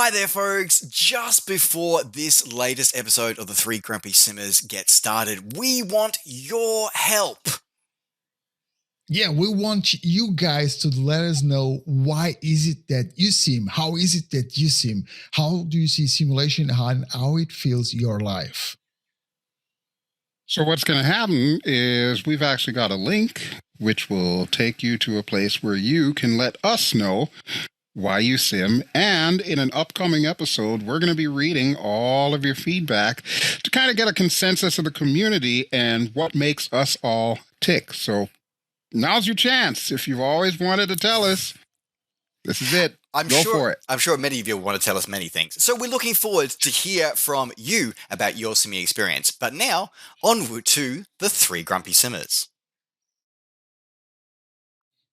Hi there, folks. Just before this latest episode of the Three Grumpy Simmers gets started, we want your help. Yeah, we want you guys to let us know why is it that you sim? How is it that you sim? How do you see simulation and how it feels your life? So what's going to happen is we've actually got a link which will take you to a place where you can let us know why you sim. And in an upcoming episode, we're going to be reading all of your feedback to kind of get a consensus of the community and what makes us all tick. So now's your chance. If you've always wanted to tell us, this is it. Go for it. I'm sure many of you want to tell us many things. So we're looking forward to hear from you about your simming experience. But now, onward to the Three Grumpy Simmers.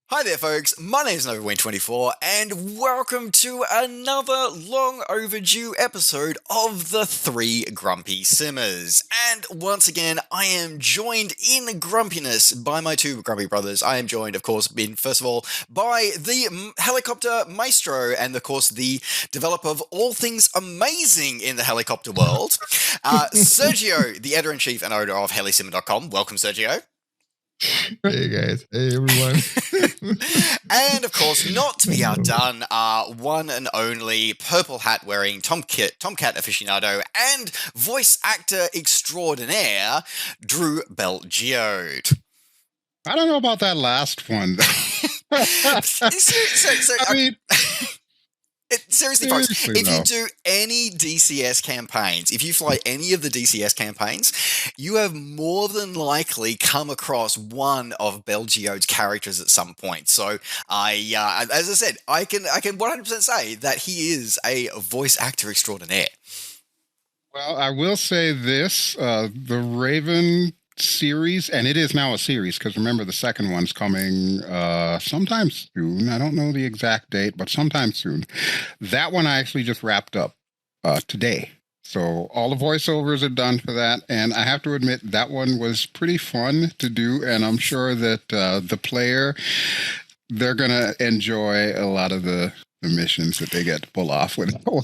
Hi there, folks. My name is NovaWin24, and welcome to another long overdue episode of the Three Grumpy Simmers. And once again, I am joined in grumpiness by my two grumpy brothers. I am joined, of course, first of all, by the helicopter maestro and, of course, the developer of all things amazing in the helicopter world, Sérgio, the editor-in-chief and owner of Helisimmer.com. Welcome, Sérgio. Hey guys, hey everyone. And of course, not to be outdone, one and only purple hat wearing Tomcat aficionado and voice actor extraordinaire, Drew BelGeode. I don't know about that last one. Seriously, folks, if you do any DCS campaigns, if you fly any of the DCS campaigns, you have more than likely come across one of BelGeode's characters at some point. So as I said, I can 100% say that he is a voice actor extraordinaire. Well, I will say this, the Raven series, and it is now a series because remember the second one's coming sometime soon. I don't know the exact date, but sometime soon. That one I actually just wrapped up today. So all the voiceovers are done for that, and I have to admit that one was pretty fun to do, and I'm sure that the player, they're gonna enjoy a lot of the missions that they get to pull off with that one.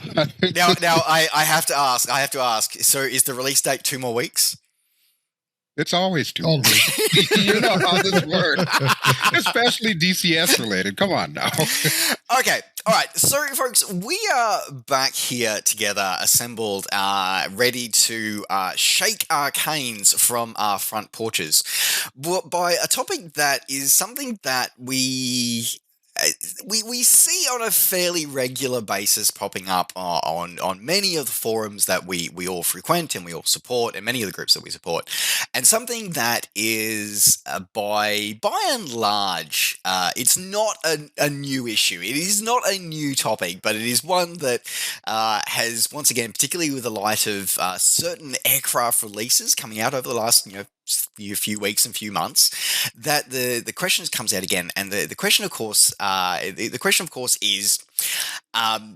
Now I have to ask. So is the release date 2 more weeks? It's always 2 weeks. You know how this works, especially DCS related. Come on now. Okay, all right. So, folks, we are back here together, assembled, ready to shake our canes from our front porches, but by a topic that is something that we see on a fairly regular basis popping up on many of the forums that we all frequent and we all support, and many of the groups that we support, and something that is by and large it's not a new issue. It is not a new topic, but it is one that has, once again, particularly with the light of certain aircraft releases coming out over the last few weeks and few months, that the question comes out again, and the question, of course, is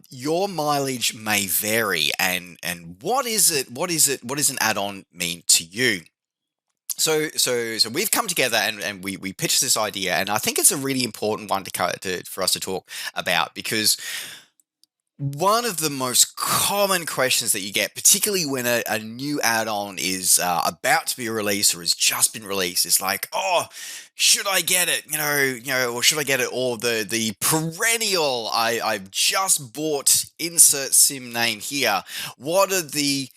your mileage may vary, and what is an add-on mean to you? So we've come together and we pitched this idea, and I think it's a really important one for us to talk about, because one of the most common questions that you get, particularly when a new add-on is about to be released or has just been released, is like, oh, should I get it? Or should I get it? Or the perennial, I've just bought insert sim name here. What are the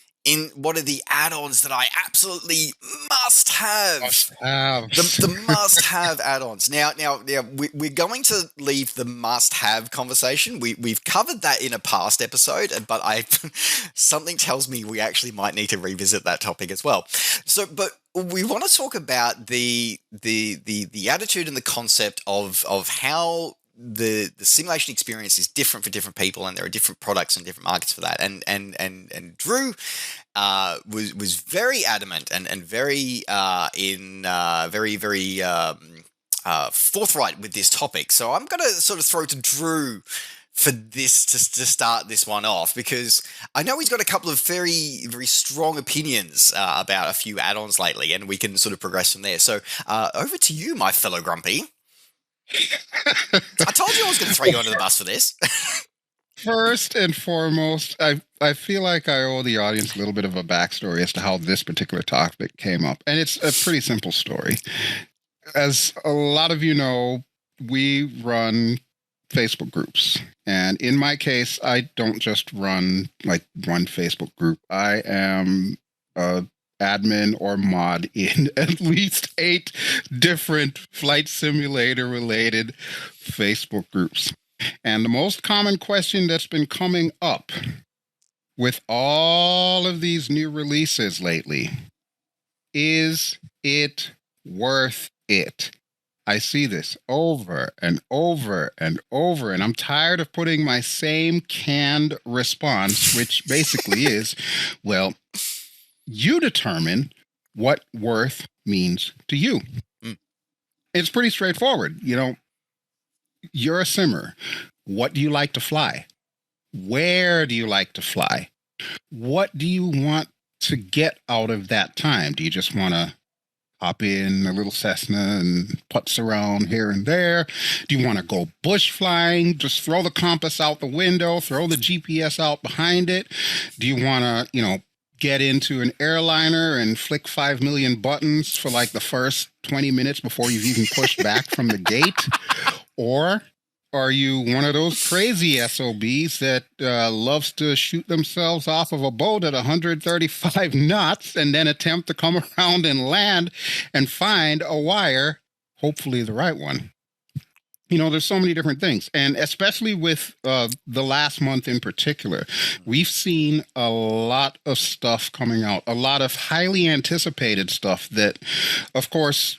add-ons that I absolutely must have? The must-have add-ons. Now, we're going to leave the must-have conversation. We've covered that in a past episode, but something tells me we actually might need to revisit that topic as well. So, but we want to talk about the attitude and the concept of how the simulation experience is different for different people, and there are different products and different markets for that. And Drew was very adamant and very forthright with this topic. So I'm going to sort of throw to Drew for this to start this one off, because I know he's got a couple of very, very strong opinions about a few add-ons lately, and we can sort of progress from there. So over to you, my fellow Grumpy. I told you I was going to throw you under the bus for this. First and foremost, I feel like I owe the audience a little bit of a backstory as to how this particular topic came up. And it's a pretty simple story. As a lot of you know, we run Facebook groups. And in my case, I don't just run one Facebook group. I am a admin or mod in at least 8 different flight simulator related Facebook groups. And the most common question that's been coming up with all of these new releases lately, is it worth it? I see this over and over and over, and I'm tired of putting my same canned response, which basically is, well, you determine what worth means to you. It's pretty straightforward. You know, you're a simmer. What do you like to fly? Where do you like to fly? What do you want to get out of that time? Do you just want to hop in a little Cessna and putz around here and there? Do you want to go bush flying? Just throw the compass out the window, throw the GPS out behind it? Do you want to, get into an airliner and flick 5 million buttons for like the first 20 minutes before you've even pushed back from the gate? Or are you one of those crazy SOBs that loves to shoot themselves off of a boat at 135 knots and then attempt to come around and land and find a wire, hopefully the right one? There's so many different things. And especially with the last month in particular, we've seen a lot of stuff coming out, a lot of highly anticipated stuff that, of course,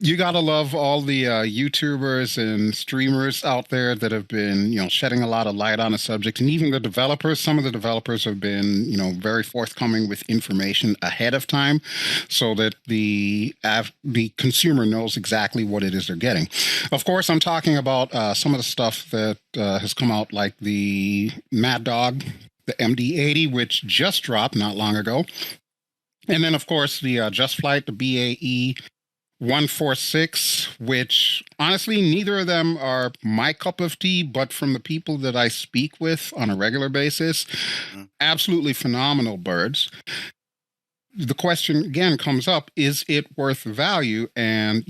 you got to love all the YouTubers and streamers out there that have been, shedding a lot of light on the subject. And even the developers, some of the developers have been, very forthcoming with information ahead of time so that the consumer knows exactly what it is they're getting. Of course, I'm talking about some of the stuff that has come out, like the Mad Dog, the MD-80, which just dropped not long ago. And then, of course, the Just Flight, the BAE 146, which honestly, neither of them are my cup of tea, but from the people that I speak with on a regular basis, absolutely phenomenal birds. The question again comes up, is it worth value? And,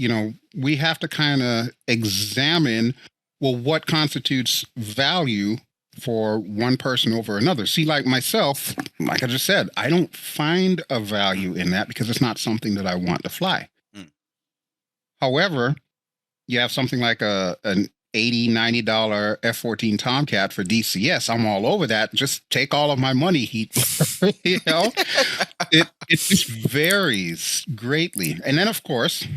we have to kind of examine, well, what constitutes value for one person over another. See, like myself, like I just said, I don't find a value in that because it's not something that I want to fly. However, you have something like an $80, $90 F-14 Tomcat for DCS. I'm all over that. Just take all of my money, Heat. It just varies greatly. And then, of course,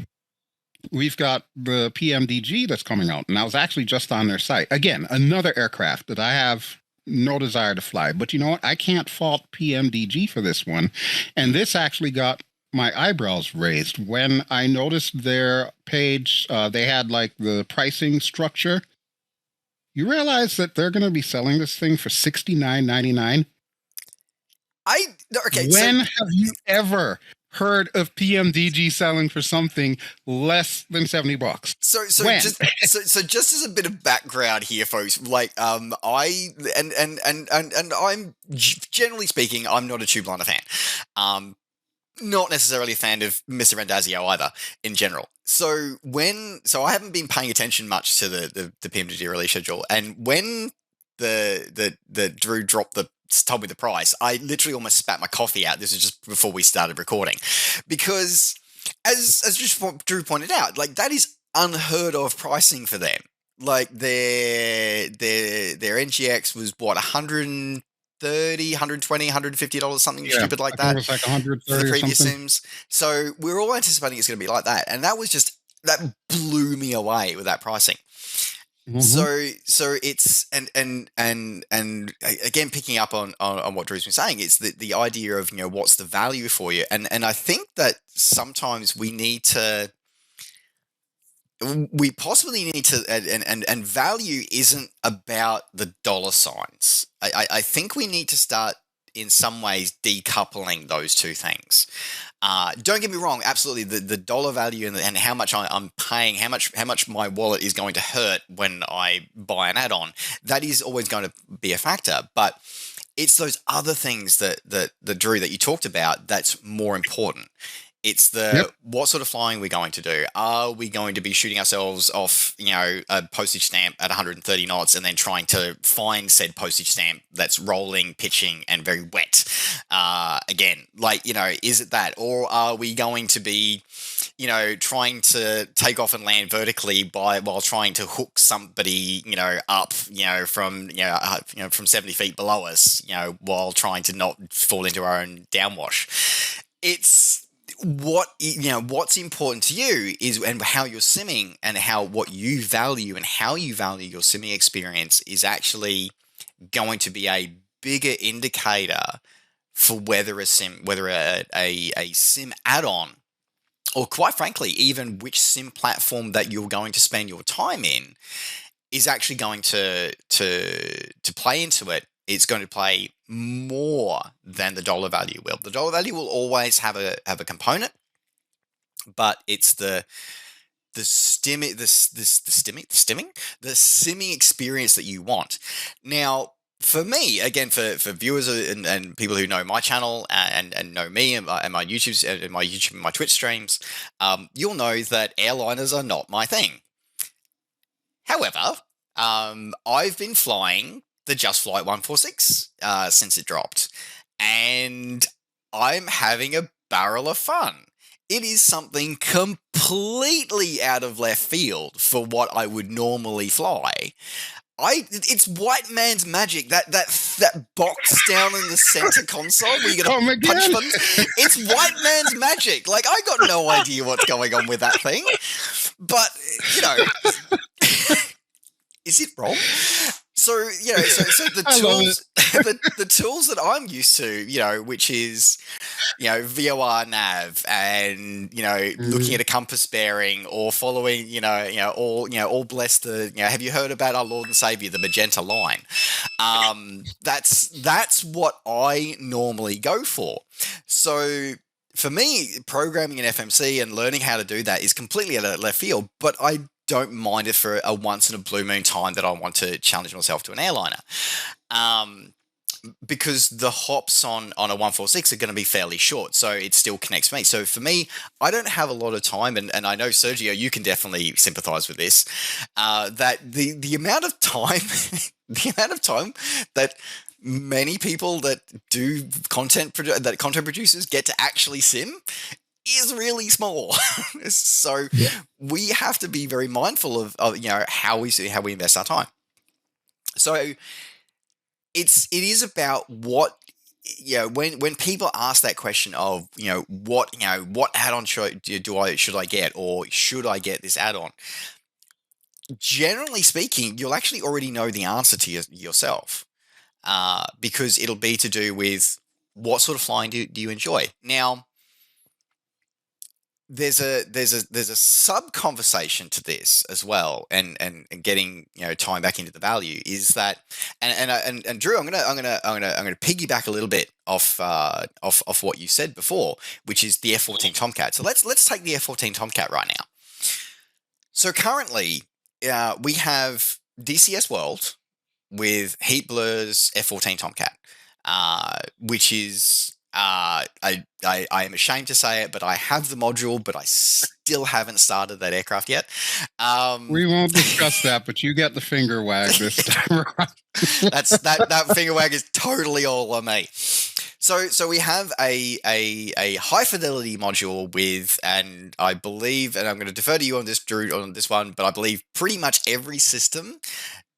we've got the PMDG that's coming out. And I was actually just on their site. Again, another aircraft that I have no desire to fly. But you know what? I can't fault PMDG for this one. And this actually got my eyebrows raised when I noticed their page. They had like the pricing structure. You realize that they're going to be selling this thing for $69.99? When have you ever heard of PMDG selling for something less than $70? So just as a bit of background here, folks, like I'm generally speaking, I'm not a Tube Liner fan. Not necessarily a fan of Mr. Rendazio either, in general. So I haven't been paying attention much to the PMDG release schedule, and when the Drew told me the price, I literally almost spat my coffee out. This is just before we started recording, because as Drew pointed out, like that is unheard of pricing for them. Like their NGX was what, $130, $120, $150, something stupid like that. It was like $130 for the previous something. Sims. So we're all anticipating it's going to be like that, and that blew me away with that pricing. So it's and again, picking up on what Drew's been saying, it's the idea of what's the value for you, and I think that sometimes we possibly need to, and value isn't about the dollar signs. I think we need to start in some ways decoupling those two things. Don't get me wrong, absolutely the dollar value and how much I'm paying, how much my wallet is going to hurt when I buy an add-on, that is always going to be a factor. But it's those other things that Drew, that you talked about, that's more important. It's what sort of flying we're going to do. Are we going to be shooting ourselves off, a postage stamp at 130 knots and then trying to find said postage stamp that's rolling, pitching, and very wet? Again, is it that? Or are we going to be, trying to take off and land vertically while trying to hook somebody, up, from 70 feet below us, while trying to not fall into our own downwash? It's what's important to you and how you're simming and what you value and how you value your simming experience is actually going to be a bigger indicator for whether a sim add-on, or quite frankly, even which sim platform that you're going to spend your time in, is actually going to play into it. It's going to play more than the dollar value will. The dollar value will always have a component, but it's the simming experience that you want. Now, for me, again, for viewers and people who know my channel and know me and my YouTube and my Twitch streams, you'll know that airliners are not my thing. However, I've been flying the Just Flight 146 since it dropped, and I'm having a barrel of fun. It is something completely out of left field for what I would normally fly. It's white man's magic. That box down in the center console where you got to punch buttons. It's white man's magic. Like, I got no idea what's going on with that thing, but is it wrong? So the tools, the tools that I'm used to, which is, VOR nav and, looking at a compass bearing or following, all bless the, have you heard about our Lord and Savior, the magenta line? That's what I normally go for. So for me, programming in FMC and learning how to do that is completely out of left field, but I don't mind it for a once in a blue moon time that I want to challenge myself to an airliner. Because the hops on a 146 are going to be fairly short, so it still connects me. So for me, I don't have a lot of time, and I know, Sergio, you can definitely sympathize with this, that the amount of time, that many people that do content producers get to actually sim is really small. So we have to be very mindful of how we invest our time. So it is about what, when people ask that question of what add-on should I get, or should I get this add-on, generally speaking, you'll actually already know the answer to yourself, because it'll be to do with what sort of flying do you enjoy. Now, there's a sub conversation to this as well, and getting tying back into the value is that, and Drew, I'm gonna piggyback a little bit off what you said before, which is the F-14 Tomcat. So let's take the F-14 Tomcat right now. So currently, we have DCS World with Heat Blur's F-14 Tomcat, which is. I am ashamed to say it, but I have the module, but I still haven't started that aircraft yet. We won't discuss that, but you get the finger wag this time around. that finger wag is totally all on me. So we have a high fidelity module with, and I believe, and I'm going to defer to you on this, Drew, on this one, but I believe pretty much every system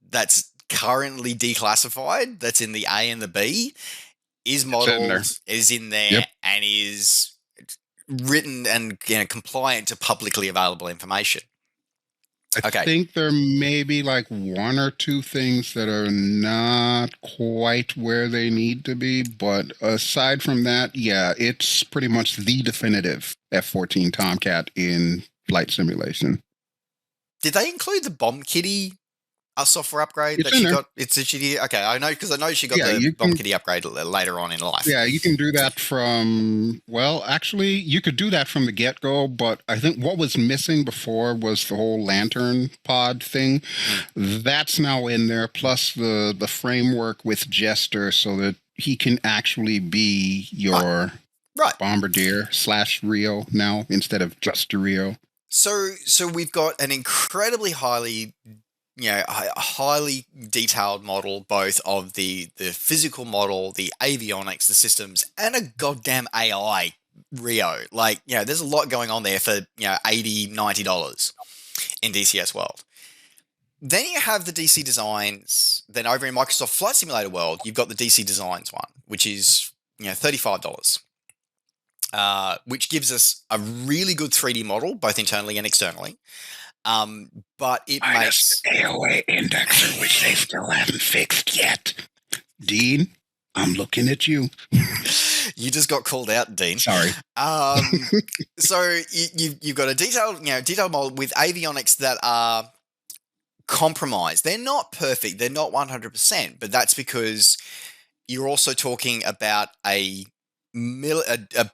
that's currently declassified, that's in the A and the B, is modeled, is in there, and is written and compliant to publicly available information. I think there may be like one or two things that are not quite where they need to be, but aside from that, it's pretty much the definitive F-14 Tomcat in flight simulation. Did they include the bomb kitty a software upgrade It's that in she there. got? It's a she. Okay, I know because I know she got Yeah, the you Bomb can. Kitty upgrade later on in life. Yeah, you can do that from. Well, actually, you could do that from the get go. But I think what was missing before was the whole lantern pod thing. That's now in there. Plus the framework with Jester, so that he can actually be your Right. bombardier / Rio now instead of just a Rio. So we've got an incredibly highly, highly detailed model, both of the physical model, the avionics, the systems, and a goddamn AI Rio. Like, there's a lot going on there for, $80, $90 in DCS world. Then you have the DC Designs. Then over in Microsoft Flight Simulator world, you've got the DC Designs one, which is, $35. Which gives us a really good 3D model, both internally and externally. But it makes the AOA indexer, which they still haven't fixed yet. Dean, I'm looking at you. You just got called out, Dean. Sorry. So you've got a detailed model with avionics that are compromised. They're not perfect. They're not 100%, but that's because you're also talking about a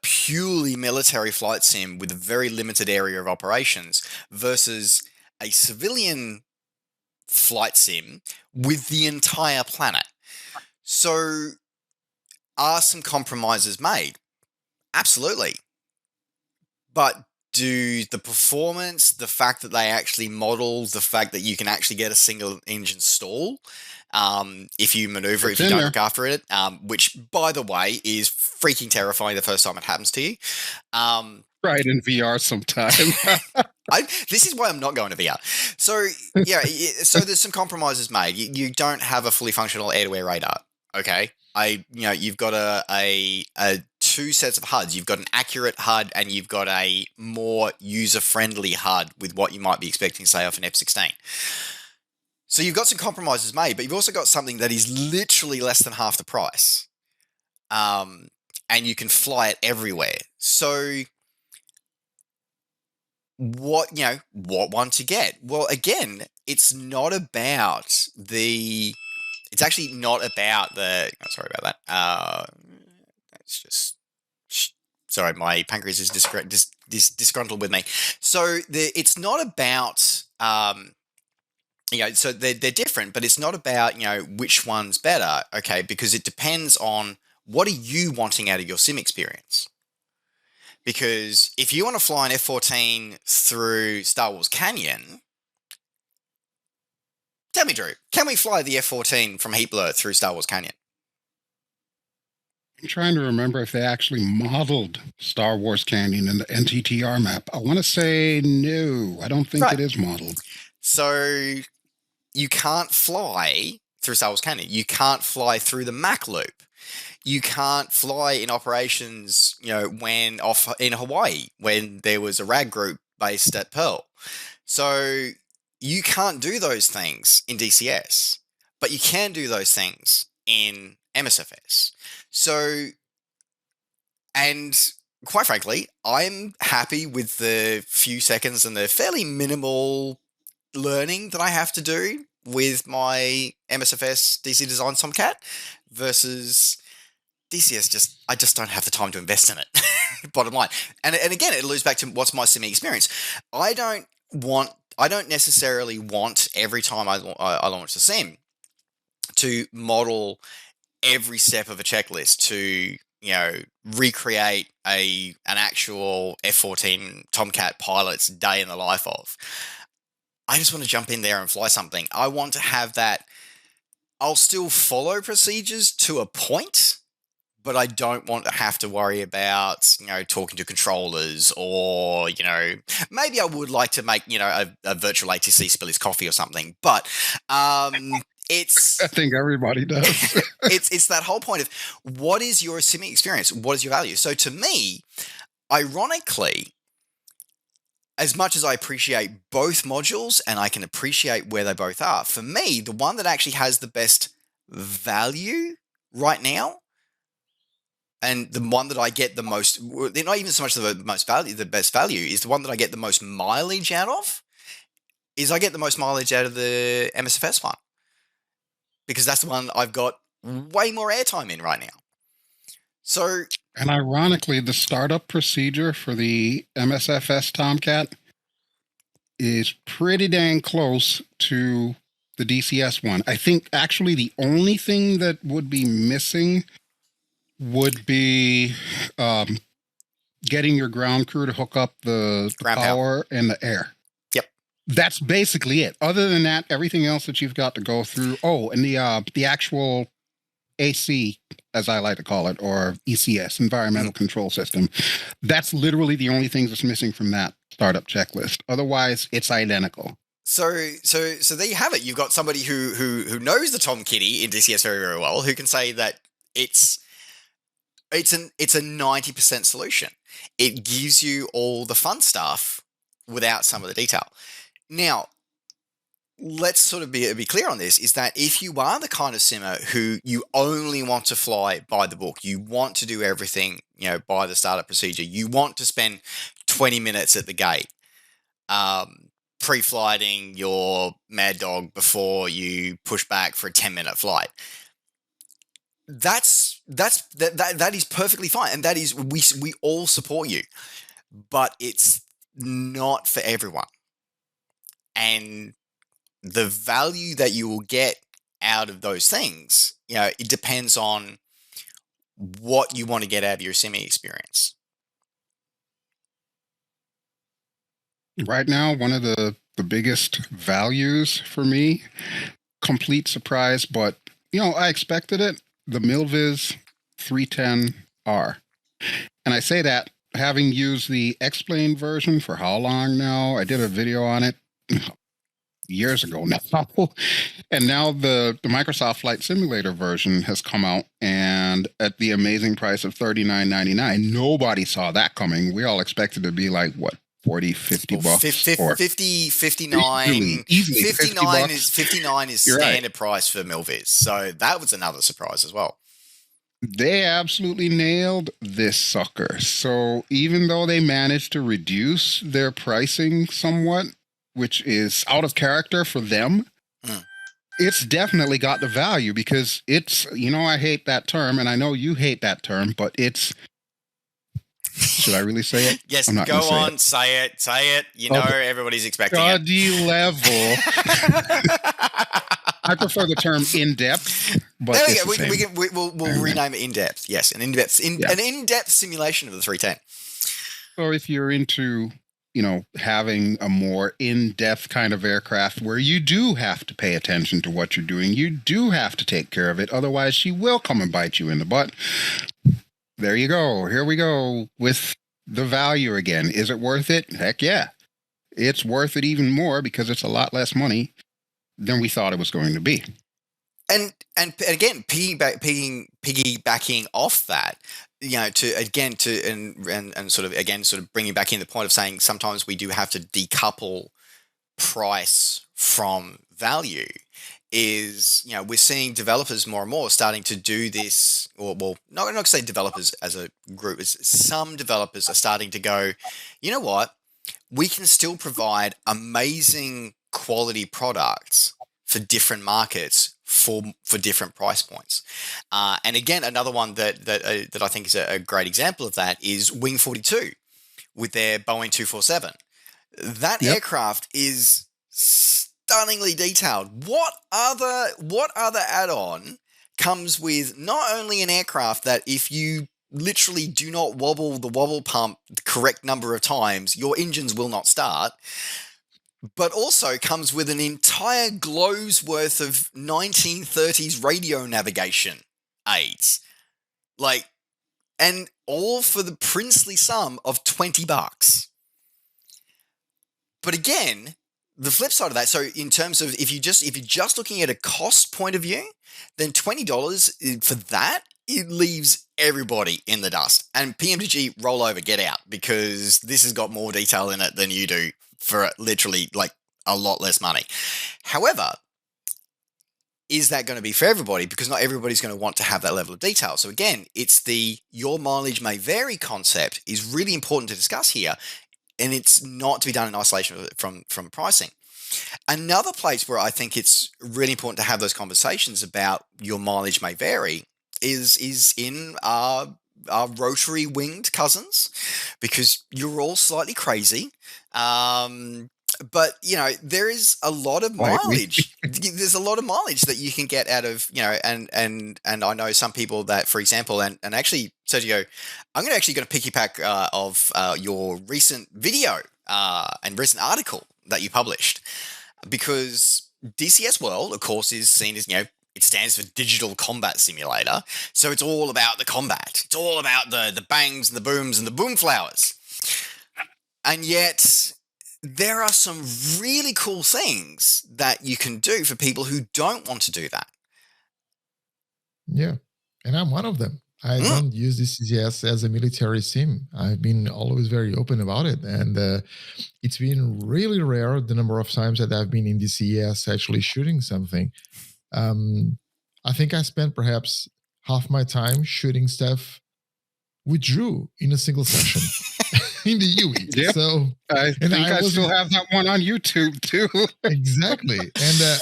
purely military flight sim with a very limited area of operations versus a civilian flight sim with the entire planet. So are some compromises made? Absolutely. But do the performance, the fact that they actually model, the fact that you can actually get a single engine stall, if you maneuver, if you don't look after it, which, by the way, is freaking terrifying the first time it happens to you. Right, in VR sometime. This is why I'm not going to VR. So, so there's some compromises made. You don't have a fully functional air-to-air radar, okay? You've got a two sets of HUDs. You've got an accurate HUD and you've got a more user-friendly HUD with what you might be expecting, say, off an F-16. So you've got some compromises made, but you've also got something that is literally less than half the price. And you can fly it everywhere. So what one to get? Well, again, it's not about it's actually not about sorry about that. It's just, sorry, my pancreas is disgruntled with me. So it's not about, so they're different, but it's not about, which one's better, okay, because it depends on what are you wanting out of your sim experience. Because if you want to fly an F-14 through Star Wars Canyon, tell me, Drew, can we fly the F-14 from Heat Blur through Star Wars Canyon? I'm trying to remember if they actually modeled Star Wars Canyon in the NTTR map. I want to say no. I don't think it is modeled. So you can't fly through Star Wars Canyon. You can't fly through the Mach Loop. You can't fly in operations, when off in Hawaii, when there was a RAG group based at Pearl. So you can't do those things in DCS, but you can do those things in MSFS. So, and quite frankly, I'm happy with the few seconds and the fairly minimal learning that I have to do with my MSFS DC Design Tomcat versus DCS. I just don't have the time to invest in it. Bottom line. And again, it loops back to what's my sim experience. I don't necessarily want every time I launch the sim to model every step of a checklist to recreate an actual F-14 Tomcat pilot's day in the life of. I just want to jump in there and fly something. I want to have that. I'll still follow procedures to a point, but I don't want to have to worry about, talking to controllers or, maybe I would like to make, a virtual ATC spill his coffee or something. But it's... I think everybody does. it's that whole point of what is your sim experience? What is your value? So to me, ironically, as much as I appreciate both modules and I can appreciate where they both are, for me, the one that actually has the best value right now, and the one that I get the most, not even so much the most value, the best value, is the one that I get the most mileage out of, is I get the most mileage out of the MSFS one, because that's the one I've got way more airtime in right now. So, and ironically, the startup procedure for the MSFS Tomcat is pretty dang close to the DCS one. I think actually the only thing that would be missing would be getting your ground crew to hook up the power and the air. Yep. That's basically it. Other than that, everything else that you've got to go through. Oh, and the actual AC, as I like to call it, or ECS, Environmental Control System. That's literally the only things that's missing from that startup checklist. Otherwise, it's identical. So there you have it. You've got somebody who knows the Tom Kitty in DCS very, very well, who can say that it's a 90% solution. It gives you all the fun stuff without some of the detail. Now, let's sort of be clear on this, is that if you are the kind of simmer who you only want to fly by the book, you want to do everything, by the startup procedure, you want to spend 20 minutes at the gate, pre-flighting your Mad Dog before you push back for a 10-minute flight. That is perfectly fine, and that is we all support you, but it's not for everyone. And the value that you will get out of those things, it depends on what you want to get out of your simming experience. Right now, one of the biggest values for me, complete surprise, but I expected it, the Milviz 310R. And I say that having used the X-Plane version for how long now? I did a video on it years ago now. And now the Microsoft Flight Simulator version has come out, and at the amazing price of $39.99. Nobody saw that coming. We all expected to be like, what, 40, 50 bucks? 50, 59. Easily 59 is standard price for Milviz. So that was another surprise as well. They absolutely nailed this sucker. So even though they managed to reduce their pricing somewhat, which is out of character for them, it's definitely got the value, because it's, I hate that term, and I know you hate that term, but it's, should I really say it? Yes, go on, say it. Everybody's expecting study level. I prefer the term in-depth, but we'll rename it in-depth. Yes, an in-depth simulation of the 310. Or if you're into, having a more in-depth kind of aircraft where you do have to pay attention to what you're doing, you do have to take care of it, otherwise she will come and bite you in the butt. There you go. Here we go with the value again. Is it worth it? Heck yeah. It's worth it even more because it's a lot less money than we thought it was going to be. And again, piggybacking off that, sort of bringing back in the point of saying sometimes we do have to decouple price from value. Is, we're seeing developers more and more starting to do this, or not to say developers as a group, it's some developers are starting to go, you know what, we can still provide amazing quality products for different markets for different price points. And again, another one that I think is a great example of that is Wing 42 with their Boeing 247. That aircraft is stunningly detailed. What other add-on comes with not only an aircraft that if you literally do not wobble the wobble pump the correct number of times, your engines will not start, but also comes with an entire globe's worth of 1930s radio navigation aids. And all for the princely sum of $20. But again, the flip side of that, so in terms of if you're just looking at a cost point of view, then $20 for that, it leaves everybody in the dust. And PMDG, roll over, get out, because this has got more detail in it than you do for literally a lot less money. However, is that going to be for everybody? Because not everybody's going to want to have that level of detail. So again, it's the your mileage may vary concept is really important to discuss here. And it's not to be done in isolation from pricing. Another place where I think it's really important to have those conversations about your mileage may vary is in our rotary winged cousins, because you're all slightly crazy. But there is a lot of Slightly. mileage. There's a lot of mileage that you can get out of, and I know some people that, for example, and actually, Sergio, I'm actually going to piggyback of your recent video and recent article that you published, because DCS World, of course, is seen as, it stands for Digital Combat Simulator. So it's all about the combat. It's all about the bangs and the booms and the boom flowers. And yet there are some really cool things that you can do for people who don't want to do that. Yeah. And I'm one of them. I don't use the CCS as a military sim. I've been always very open about it. And it's been really rare the number of times that I've been in the CES actually shooting something. I think I spent perhaps half my time shooting stuff with Drew in a single session in the UE. Yep. So I think I still have that one on YouTube too. Exactly.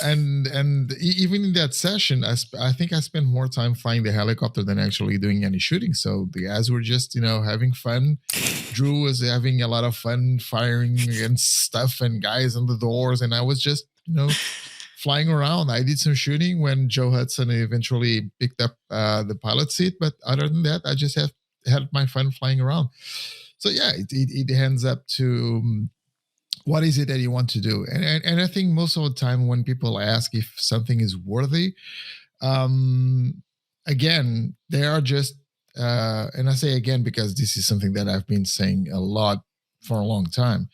And even in that session, I think I spent more time flying the helicopter than actually doing any shooting. So the guys were just, having fun. Drew was having a lot of fun firing against stuff and guys on the doors. And I was just, flying around. I did some shooting when Joe Hudson eventually picked up the pilot seat. But other than that, I just had my fun flying around. So yeah, it ends up to what is it that you want to do? And I think most of the time when people ask if something is worthy, again, they are just, and I say again because this is something that I've been saying a lot for a long time.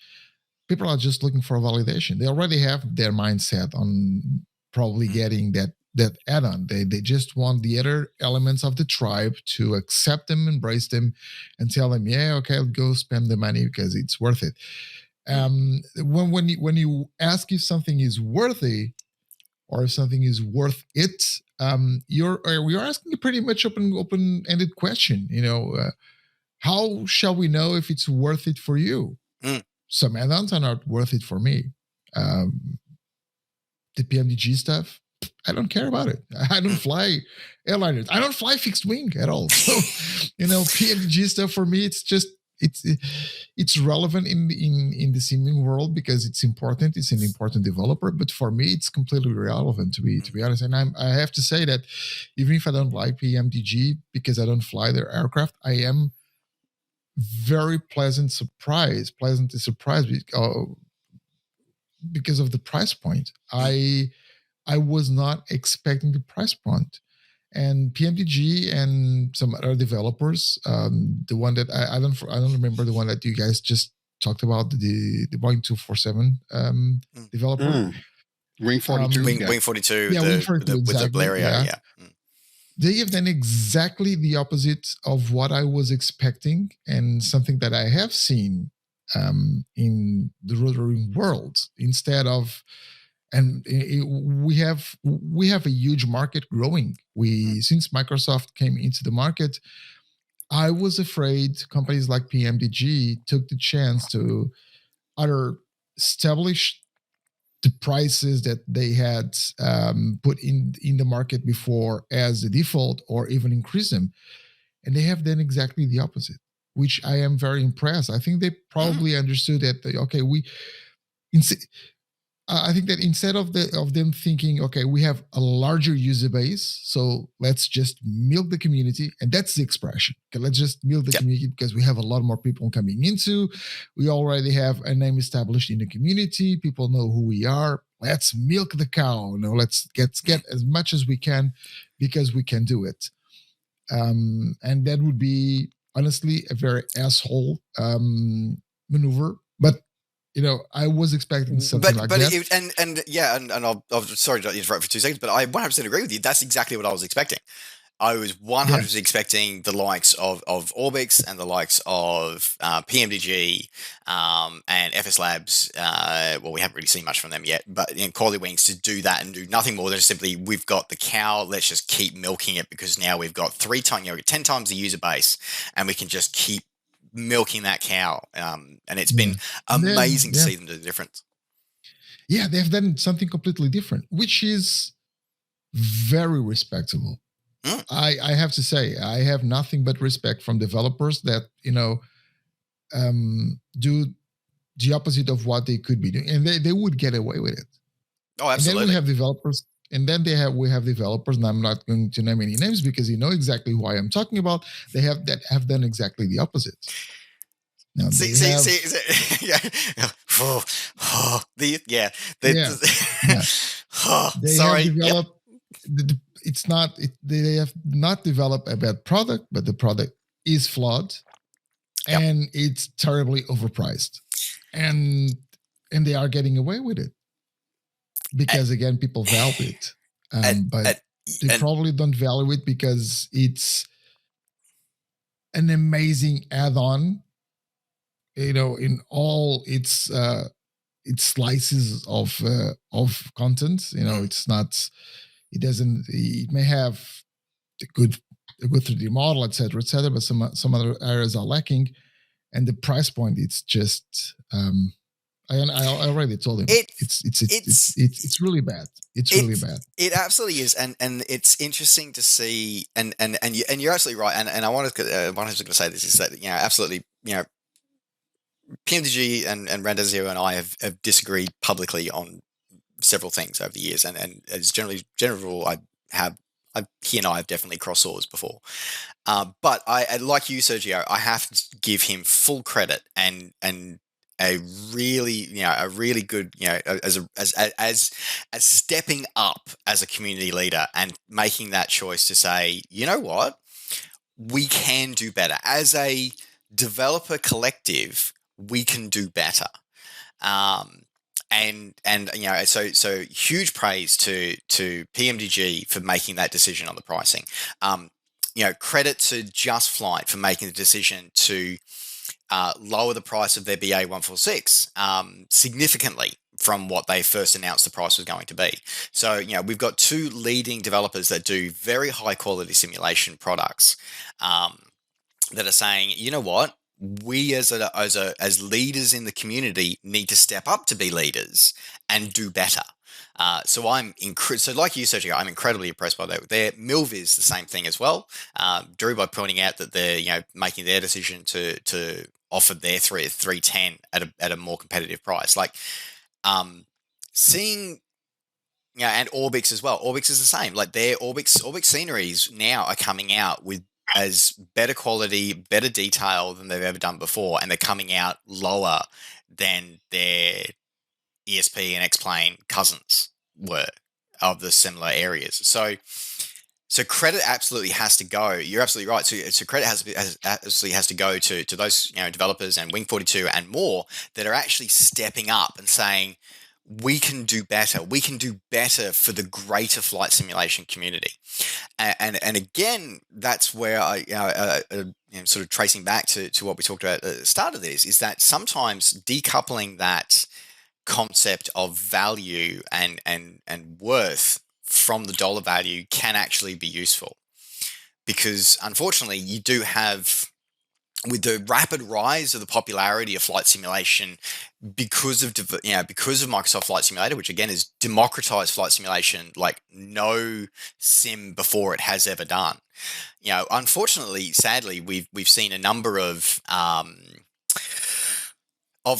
People are just looking for a validation. They already have their mindset on probably getting that add-on. They just want the other elements of the tribe to accept them, embrace them, and tell them, yeah, okay, I'll go spend the money because it's worth it. When you ask if something is worthy or if something is worth it, you're asking a pretty much open-ended question. How shall we know if it's worth it for you? Some add-ons are not worth it for me. The PMDG stuff, I don't care about it. I don't fly airliners. I don't fly fixed wing at all. So, PMDG stuff for me, it's relevant in the simming world because it's important. It's an important developer, but for me, it's completely irrelevant to be honest. And I have to say that even if I don't like PMDG because I don't fly their aircraft, I am very pleasantly surprised because of the price point. I was not expecting the price point, and PMDG and some other developers. The one that I don't remember the one that you guys just talked about, the Boeing 247 developer. Wing 42. Wing 42. Yeah, Wing 42 with the exactly, Blair. Yeah. They have done exactly the opposite of what I was expecting, and something that I have seen in the rotary world. Instead of, and we have a huge market growing. Since Microsoft came into the market, I was afraid companies like PMDG took the chance to either establish the prices that they had put in the market before as the default, or even increase them. And they have done exactly the opposite, which I am very impressed. I think they probably understood that, I think that instead of them thinking, okay, we have a larger user base, so let's just milk the community, and that's the expression. Okay, let's just milk the community because we have a lot more people coming into. We already have a name established in the community. People know who we are. Let's milk the cow. Let's get as much as we can because we can do it. And that would be honestly a very asshole maneuver, but. I was expecting something like that. I'm sorry to interrupt for 2 seconds, but I 100% agree with you. That's exactly what I was expecting. I was 100% expecting the likes of Orbix and the likes of PMDG and FS Labs. Well, we haven't really seen much from them yet, but in Quality Wings to do that and do nothing more than simply, we've got the cow, let's just keep milking it because now we've got 10 times the user base and we can just keep milking that cow, and it's been amazing to see them do the difference. Yeah, they have done something completely different, which is very respectable. I have to say, I have nothing but respect from developers that do the opposite of what they could be doing, and they would get away with it. Oh, And then absolutely. we have developers, and then we have developers, and I'm not going to name any names because you know exactly who I am talking about. They have done exactly the opposite. Now See, yeah. They sorry. have developed. It's not. They have not developed a bad product, but the product is flawed, and it's terribly overpriced, and they are getting away with it because again, people value it, but they probably don't value it because it's an amazing add-on. In all its slices of content. It's not. It doesn't. It may have a good 3D model, etc., etc., but some other areas are lacking, and the price point. It's just. I already told him it's really bad. It's really bad. It absolutely is, and it's interesting to see, and you're absolutely right. And I wanted to say this is that absolutely PMDG and Randazio and I have disagreed publicly on several things over the years, and as general he and I have definitely crossed swords before. But I like you, Sergio, I have to give him full credit and a really good as stepping up as a community leader and making that choice to say, you know what, we can do better as a developer collective. We can do better. So huge praise to PMDG for making that decision on the pricing. Credit to Just Flight for making the decision to lower the price of their BA 146 significantly from what they first announced the price was going to be. So, we've got two leading developers that do very high quality simulation products that are saying, you know what, we as leaders in the community need to step up to be leaders and do better. So like you, Sergio, I'm incredibly impressed by that. Their Milviz the same thing as well. Drew by pointing out that they're making their decision to offer their 310 at a more competitive price. Like seeing. And Orbix as well. Orbix is the same. Like their Orbix sceneries now are coming out with as better quality, better detail than they've ever done before, and they're coming out lower than their ESP and X-Plane cousins were of the similar areas. So credit absolutely has to go. You're absolutely right. So credit absolutely has to go to those developers and Wing42 and more that are actually stepping up and saying, we can do better. We can do better for the greater flight simulation community. And again, that's where I sort of tracing back to what we talked about at the start of this, is that sometimes decoupling that concept of value and worth from the dollar value can actually be useful, because unfortunately you do have, with the rapid rise of the popularity of flight simulation, because of Microsoft Flight Simulator, which again has democratized flight simulation like no sim before it has ever done. Unfortunately, sadly, we've seen a number of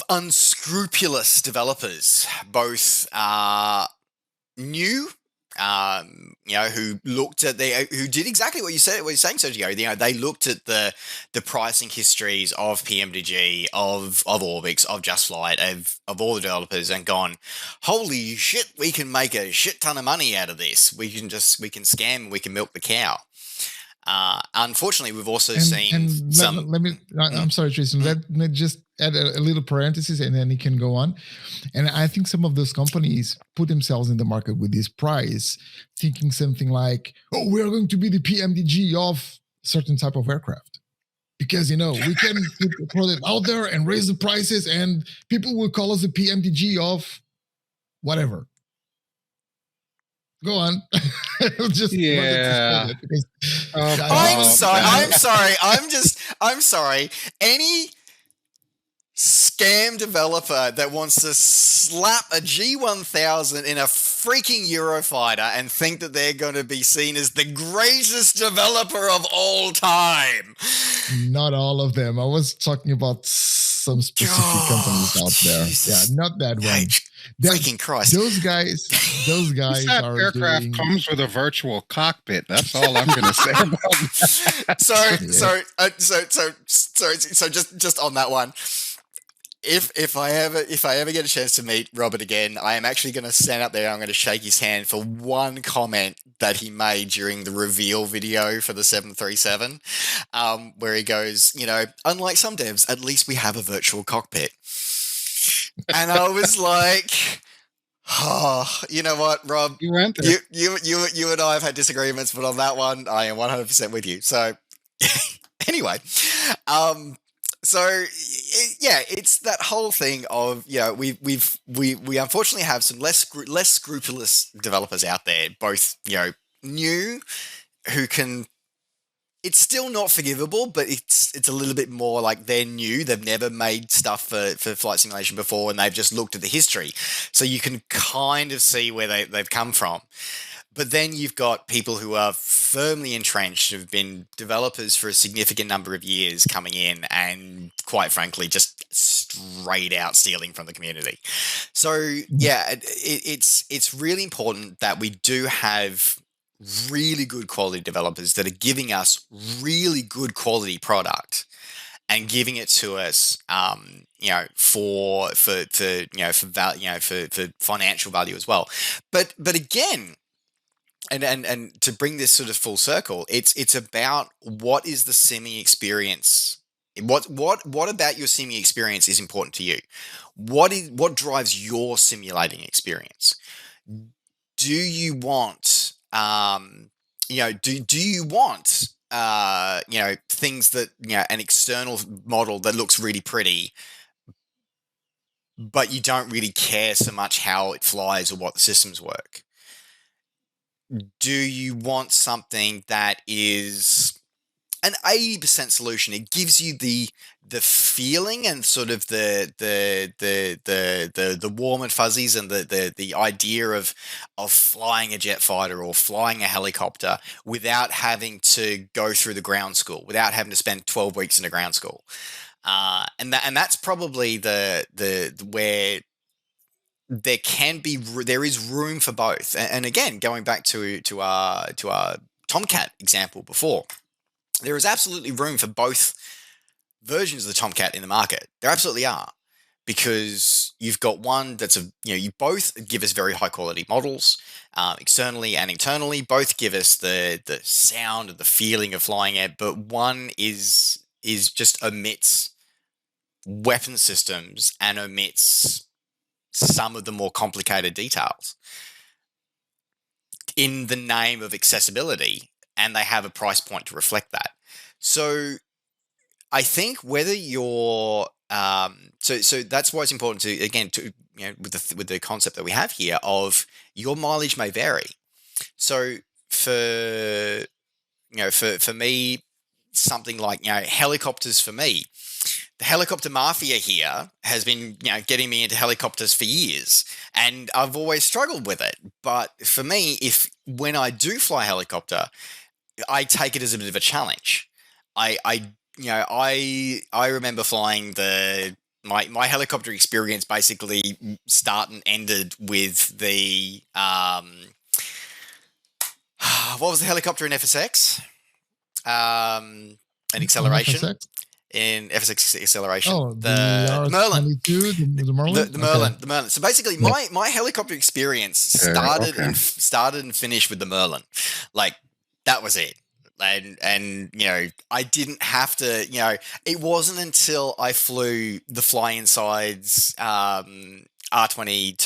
unscrupulous developers, both new. Who looked at who did exactly what you said, what you're saying, Sergio. They looked at the pricing histories of PMDG, of Orbix, of Just Flight, of all the developers, and gone, holy shit, we can make a shit ton of money out of this. We can scam, we can milk the cow. Unfortunately, we've also seen some. I'm sorry, Tristan. Let me just add a little parenthesis, and then he can go on. And I think some of those companies put themselves in the market with this price, thinking something like, "Oh, we are going to be the PMDG of certain type of aircraft, because we can put the product out there and raise the prices, and people will call us the PMDG of whatever." Go on. Just yeah. I'm sorry. I'm sorry. scam developer that wants to slap a G1000 in a freaking Eurofighter and think that they're going to be seen as the greatest developer of all time. Not all of them. I was talking about some specific companies out there. Jesus. Yeah, not that one. Freaking Christ. Those guys That are aircraft doing... comes with a virtual cockpit. That's all I'm going to say about that. So just on that one. If I ever get a chance to meet Robert again, I am actually going to stand up there and I'm going to shake his hand for one comment that he made during the reveal video for the 737, where he goes, unlike some devs, at least we have a virtual cockpit. And I was like, oh, you know what, Rob? You went there. You and I have had disagreements, but on that one, I am 100% with you. So anyway, it's that whole thing of we unfortunately have some less scrupulous developers out there, both new who can. It's still not forgivable, but it's a little bit more like they're new. They've never made stuff for flight simulation before, and they've just looked at the history, so you can kind of see where they've come from. But then you've got people who are firmly entrenched, who've been developers for a significant number of years coming in and, quite frankly, just straight out stealing from the community. So, yeah, it's really important that we do have really good quality developers that are giving us really good quality product and giving it to us, for financial value as well. But again, and to bring this sort of full circle, it's about what is the simming experience. What about your simming experience is important to you? What drives your simulating experience? Do you want do you want things that an external model that looks really pretty, but you don't really care so much how it flies or what the systems work? Do you want something that is an 80% solution? It gives you the feeling and sort of the warm and fuzzies and the idea of flying a jet fighter or flying a helicopter without having to go through the ground school, without having to spend 12 weeks in a ground school. And that's probably the where there is room for both. And again, going back to our Tomcat example before, there is absolutely room for both versions of the Tomcat in the market. There absolutely are, because you've got one that's you both give us very high quality models, externally and internally. Both give us the sound and the feeling of flying it, but one is just omits weapon systems and omits some of the more complicated details in the name of accessibility, and they have a price point to reflect that. So I think whether you're so that's why it's important to, again, to with the concept that we have here of your mileage may vary. So for me, something like helicopters for me. The helicopter mafia here has been, getting me into helicopters for years, and I've always struggled with it. But for me, when I do fly a helicopter, I take it as a bit of a challenge. I remember flying my helicopter experience basically start and ended with the what was the helicopter in FSX? An acceleration. FSX? In FSX acceleration. Oh, the Merlin. The Merlin? The Merlin. The Merlin. So basically, my helicopter experience started and finished with the Merlin. Like, that was it. And I didn't have to, it wasn't until I flew the Fly Inside's R22,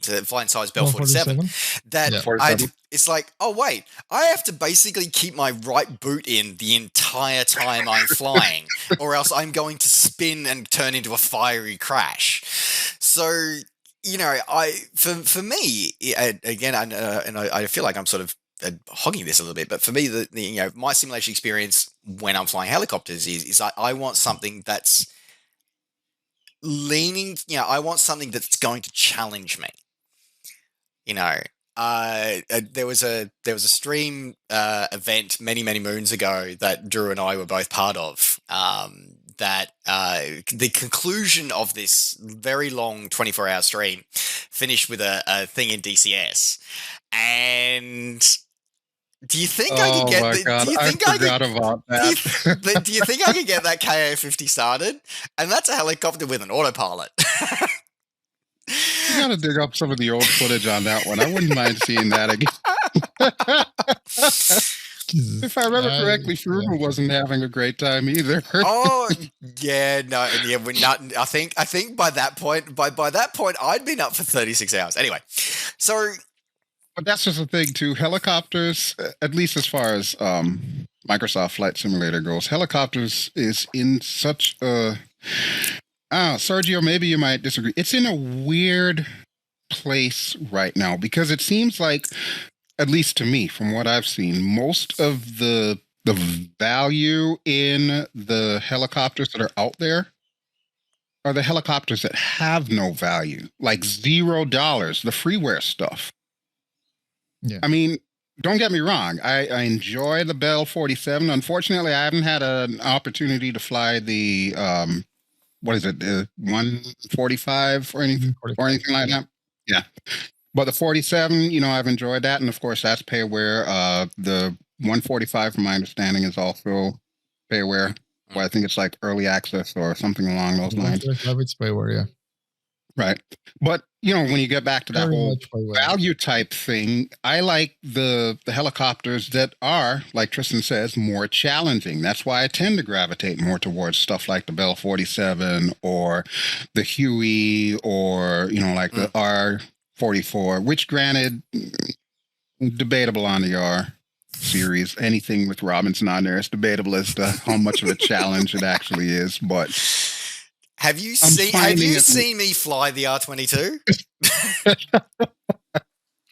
to Fly Inside's Bell 47, that it's like, oh wait, I have to basically keep my right boot in the entire time I'm flying, or else I'm going to spin and turn into a fiery crash. So, for me, again, and I feel like I'm sort of hogging this a little bit, but for me, my simulation experience when I'm flying helicopters is I want something that's leaning, I want something that's going to challenge me. There was a stream event many moons ago that Drew and I were both part of. That the conclusion of this very long 24-hour stream finished with a thing in DCS, and do you think I could get? Oh my God, do you I think I forgot could? about Do you, that. do you think I could get that KA-50 started? And that's a helicopter with an autopilot. You gotta dig up some of the old footage on that one. I wouldn't mind seeing that again. Jesus. If I remember correctly, Frugal wasn't having a great time either. Oh yeah, no, yeah, we're not. I think by that point, by that point, I'd been up for 36 hours. Anyway, so But that's just the thing too. Helicopters, at least as far as Microsoft Flight Simulator goes, helicopters is in such a Sergio, maybe you might disagree. It's in a weird place right now because it seems like, at least to me, from what I've seen, most of the value in the helicopters that are out there are the helicopters that have no value, like $0, the freeware stuff. Yeah. I mean, don't get me wrong. I enjoy the Bell 47. Unfortunately, I haven't had an opportunity to fly the what is it, the 145 or anything like that. Yeah. But the 47, I've enjoyed that. And of course, that's payware. The 145, from my understanding, is also payware. Well, I think it's like early access or something along those lines. It's payware, yeah. Right. But, when you get back to that Very whole much payware. value type thing, I like the helicopters that are, like Tristan says, more challenging. That's why I tend to gravitate more towards stuff like the Bell 47 or the Huey or, like the R44, which granted, debatable on the R series. Anything with Robinson on there is debatable as to how much of a challenge it actually is. But have you seen me fly the R22?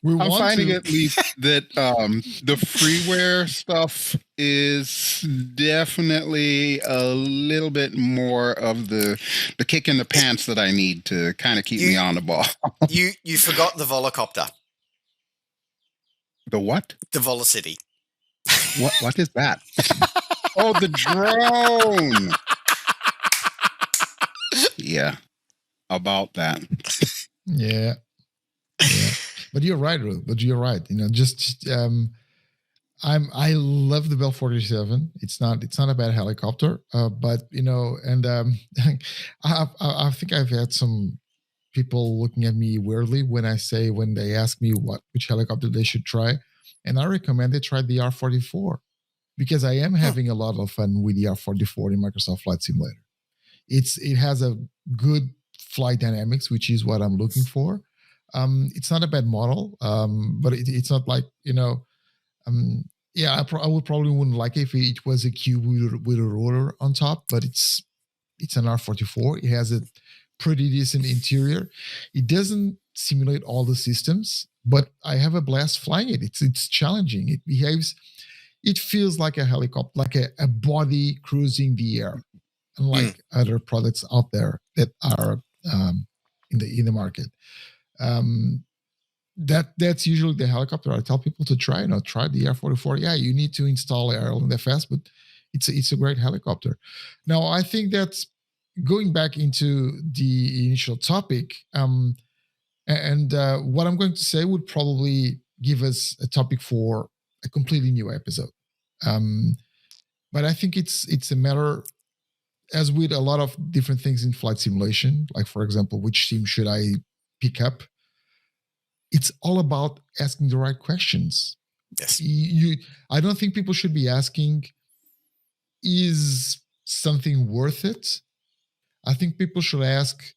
I'm finding at least that the freeware stuff is definitely a little bit more of the kick in the pants that I need to kind of keep me on the ball. you forgot the Volocopter. The what? The Volocity. What is that? Oh, the drone. Yeah, about that. Yeah. But you're right, Ru. But you're right. I love the Bell 47. It's not a bad helicopter. But and I think I've had some people looking at me weirdly when they ask me which helicopter they should try, and I recommend they try the R44 because I am having a lot of fun with the R44 in Microsoft Flight Simulator. It has a good flight dynamics, which is what I'm looking for. It's not a bad model, but it's not like I would probably wouldn't like it if it was a cube with a rotor on top, but it's an R44. It has a pretty decent interior. It doesn't simulate all the systems, but I have a blast flying it. It's challenging. It behaves. It feels like a helicopter, like a body cruising the air, unlike other products out there that are in the market. That's usually the helicopter I tell people to try. Try the R44. Yeah, you need to install MSFS, but it's a great helicopter. Now, I think that's going back into the initial topic. And what I'm going to say would probably give us a topic for a completely new episode. But I think it's a matter, as with a lot of different things in flight simulation, like, for example, which sim should I pick up? It's all about asking the right questions. Yes. I don't think people should be asking, is something worth it? I think people should ask,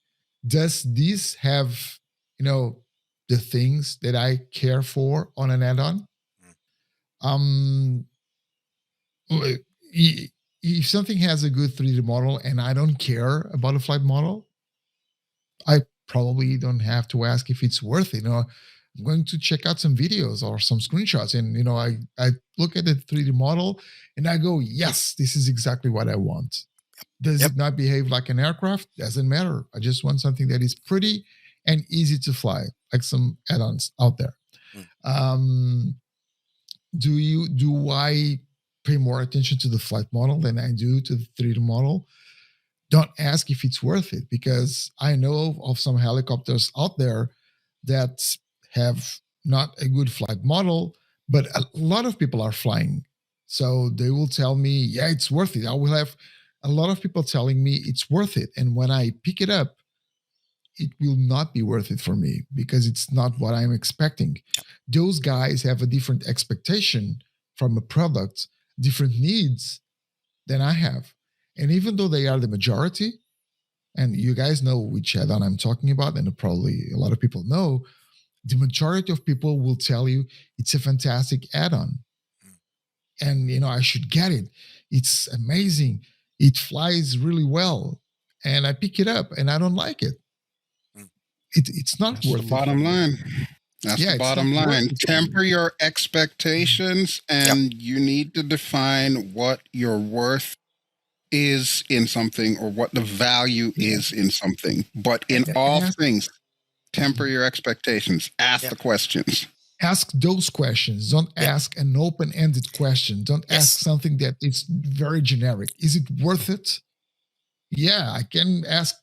does this have, the things that I care for on an add-on? If something has a good 3D model and I don't care about a flight model, I probably don't have to ask if it's worth it. I'm going to check out some videos or some screenshots, and I look at the 3D model and I go, yes, this is exactly what I want. Does Yep. it not behave like an aircraft? Doesn't matter. I just want something that is pretty and easy to fly, like some add-ons out there. Mm. Do I pay more attention to the flight model than I do to the 3D model? Don't ask if it's worth it, because I know of some helicopters out there that have not a good flight model, but a lot of people are flying. So they will tell me, yeah, it's worth it. I will have a lot of people telling me it's worth it. And when I pick it up, it will not be worth it for me because it's not what I'm expecting. Those guys have a different expectation from a product, different needs than I have. And even though they are the majority, and you guys know which add-on I'm talking about, and probably a lot of people know, the majority of people will tell you it's a fantastic add-on. And I should get it. It's amazing. It flies really well. And I pick it up and I don't like it. It's not That's worth the bottom line. That's the bottom line. Temper your expectations, and you need to define what your worth is in something, or what the value is in something. But in all things, temper your expectations. Ask the questions. Ask those questions. Don't ask an open-ended question. Don't ask something that is very generic. Is it worth it? Yeah, I can ask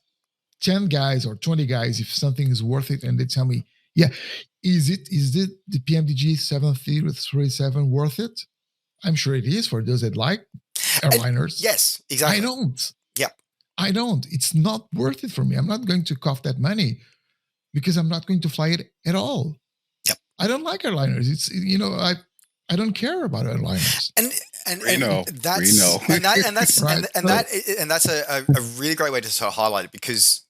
10 guys or 20 guys if something is worth it, and they tell me, yeah, is it the PMDG 737 worth it? I'm sure it is for those that like airliners. Yes, exactly. I don't. Yep. I don't. It's not worth it for me. I'm not going to cough that money because I'm not going to fly it at all. Yep. I don't like airliners. It's I don't care about airliners. And that's a really great way to sort of highlight it, because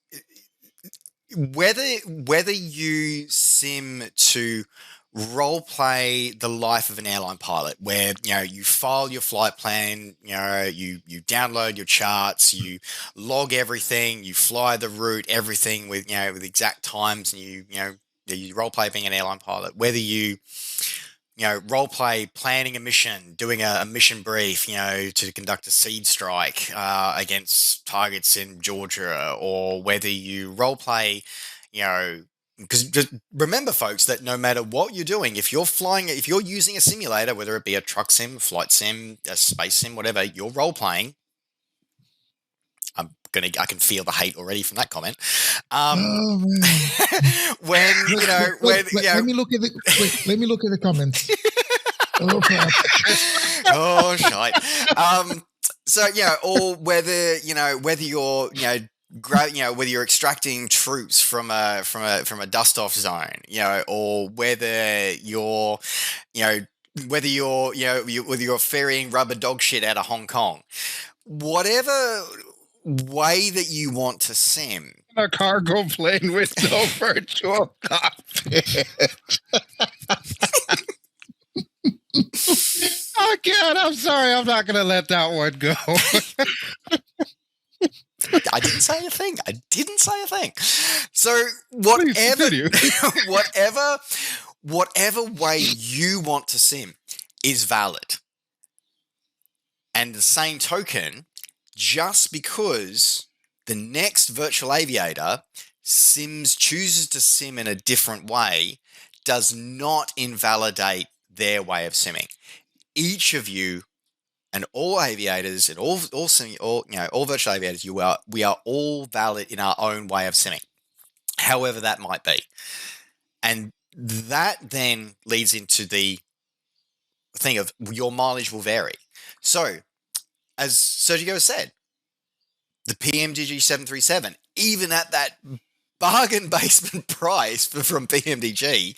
whether you sim to role play the life of an airline pilot, where you file your flight plan, you download your charts, you log everything, you fly the route, everything with with exact times, and you role play being an airline pilot, whether you role play planning a mission, doing a mission brief, to conduct a seed strike against targets in Georgia, or whether you role play, because just remember, folks, that no matter what you're doing, if you're using a simulator, whether it be a truck sim, flight sim, a space sim, whatever, you're role playing. I can feel the hate already from that comment. Oh man! Let me look at the comments. Oh shite. So or whether whether you're extracting troops from a dust off zone, or whether you're whether you're ferrying rubber dog shit out of Hong Kong, whatever way that you want to sim. A cargo plane with no virtual cockpit. Oh God, I'm sorry. I'm not going to let that one go. I didn't say a thing. So whatever way you want to sim is valid. And the same token, just because the next virtual aviator chooses to sim in a different way, does not invalidate their way of simming. Each of you, and all aviators, and all virtual aviators, we are all valid in our own way of simming, however that might be. And that then leads into the thing of your mileage will vary. So, as Sérgio said, the PMDG 737, even at that bargain basement price from PMDG,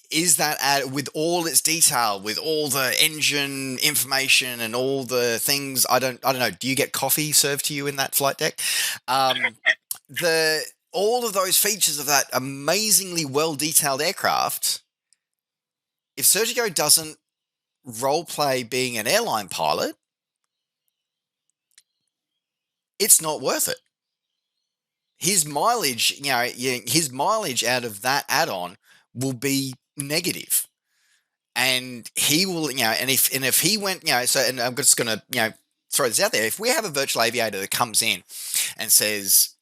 is that with all its detail, with all the engine information and all the things? I don't know. Do you get coffee served to you in that flight deck? All of those features of that amazingly well detailed aircraft. If Sérgio doesn't role play being an airline pilot, it's not worth it. His mileage, his mileage out of that add-on will be negative, and he will, and if he went, and I'm just going to, throw this out there. If we have a virtual aviator that comes in and says,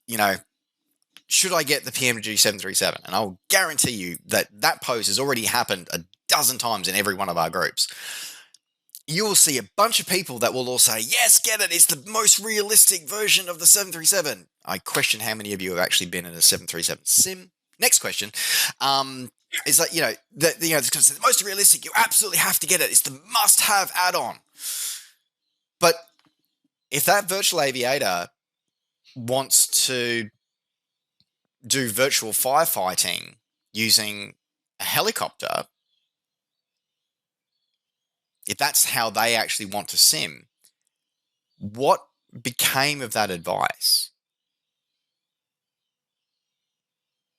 should I get the PMG 737? And I'll guarantee you that pose has already happened a dozen times in every one of our groups. You will see a bunch of people that will all say, yes, get it. It's the most realistic version of the 737. I question how many of you have actually been in a 737 sim. Next question is like, it's the most realistic. You absolutely have to get it. It's the must-have add-on. But if that virtual aviator wants to do virtual firefighting using a helicopter, if that's how they actually want to sim, what became of that advice?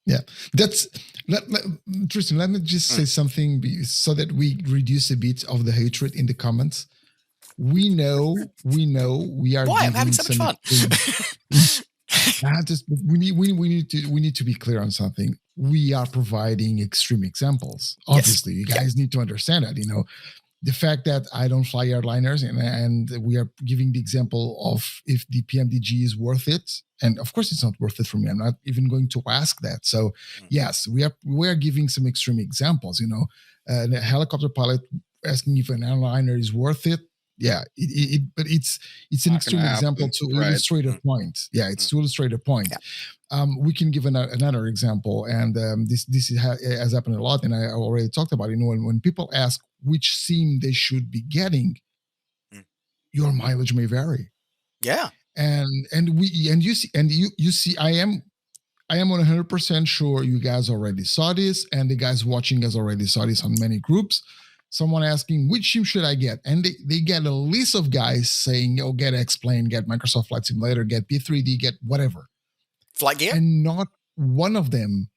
Yeah, Tristan, let me just say something so that we reduce a bit of the hatred in the comments. We know we are. Why? I'm having so much fun. We need to be clear on something. We are providing extreme examples. Obviously, you guys need to understand that. The fact that I don't fly airliners and we are giving the example of if the PMDG is worth it. And of course, it's not worth it for me. I'm not even going to ask that. So yes, we are giving some extreme examples, a helicopter pilot asking if an airliner is worth it. Yeah, but it's an extreme example to illustrate a point. Yeah, it's to illustrate a point. Yeah. We can give another example, and this has happened a lot, and I already talked about it. When people ask which sim they should be getting, your mileage may vary. Yeah, and you see, I am 100% sure you guys already saw this, and the guys watching us already saw this on many groups. Someone asking, which sim should I get? And they get a list of guys saying, get X-Plane, get Microsoft Flight Simulator, get P3D, get whatever. Flight Gear? And not one of them